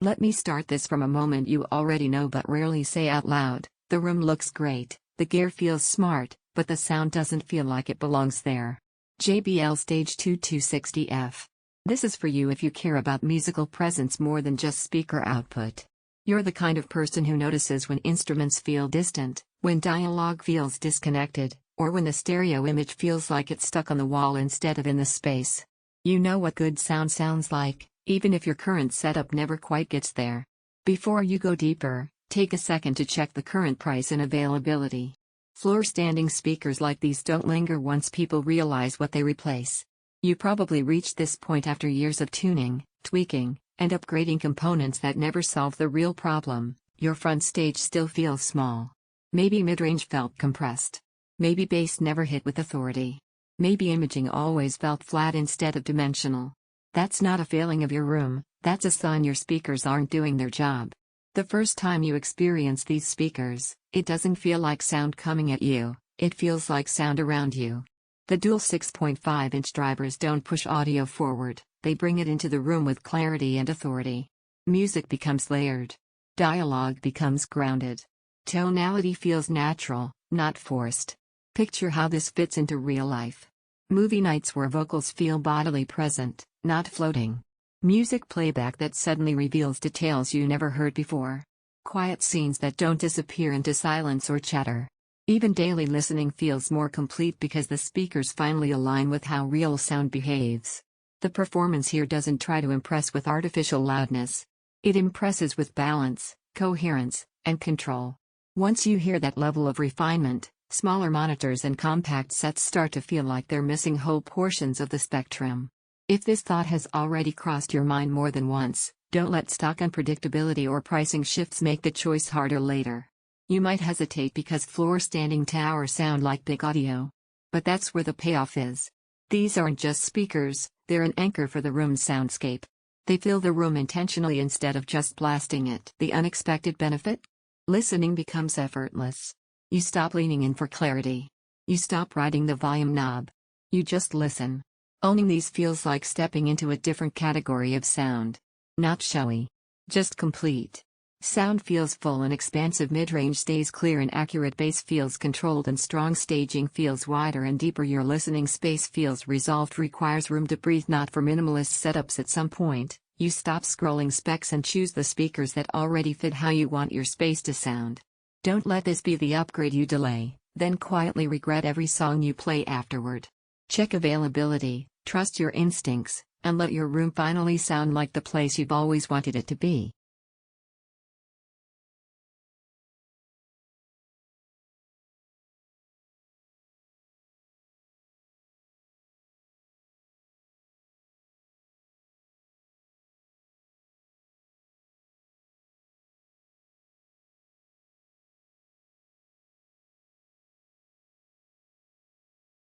Let me start this from a moment you already know but rarely say out loud. The room looks great, the gear feels smart, but the sound doesn't feel like it belongs there. JBL Stage 2260F. This is for you if you care about musical presence more than just speaker output. You're the kind of person who notices when instruments feel distant, when dialogue feels disconnected, or when the stereo image feels like it's stuck on the wall instead of in the space. You know what good sound sounds like, even if your current setup never quite gets there. Before you go deeper, take a second to check the current price and availability. Floor-standing speakers like these don't linger once people realize what they replace. You probably reached this point after years of tuning, tweaking, and upgrading components that never solve the real problem. Your front stage still feels small. Maybe mid-range felt compressed. Maybe bass never hit with authority. Maybe imaging always felt flat instead of dimensional. That's not a failing of your room, that's a sign your speakers aren't doing their job. The first time you experience these speakers, it doesn't feel like sound coming at you, it feels like sound around you. The dual 6.5-inch drivers don't push audio forward, they bring it into the room with clarity and authority. Music becomes layered. Dialogue becomes grounded. Tonality feels natural, not forced. Picture how this fits into real life. Movie nights where vocals feel bodily present, not floating. Music playback that suddenly reveals details you never heard before. Quiet scenes that don't disappear into silence or chatter. Even daily listening feels more complete because the speakers finally align with how real sound behaves. The performance here doesn't try to impress with artificial loudness. It impresses with balance, coherence, and control. Once you hear that level of refinement, smaller monitors and compact sets start to feel like they're missing whole portions of the spectrum. If this thought has already crossed your mind more than once, don't let stock unpredictability or pricing shifts make the choice harder later. You might hesitate because floor-standing towers sound like big audio. But that's where the payoff is. These aren't just speakers, they're an anchor for the room's soundscape. They fill the room intentionally instead of just blasting it. The unexpected benefit? Listening becomes effortless. You stop leaning in for clarity. You stop riding the volume knob. You just listen. Owning these feels like stepping into a different category of sound. Not showy. Just complete. Sound feels full and expansive, mid-range stays clear and accurate, bass feels controlled and strong, staging feels wider and deeper, your listening space feels resolved, requires room to breathe. Not for minimalist setups. At some point, you stop scrolling specs and choose the speakers that already fit how you want your space to sound. Don't let this be the upgrade you delay, then quietly regret every song you play afterward. Check availability, trust your instincts, and let your room finally sound like the place you've always wanted it to be.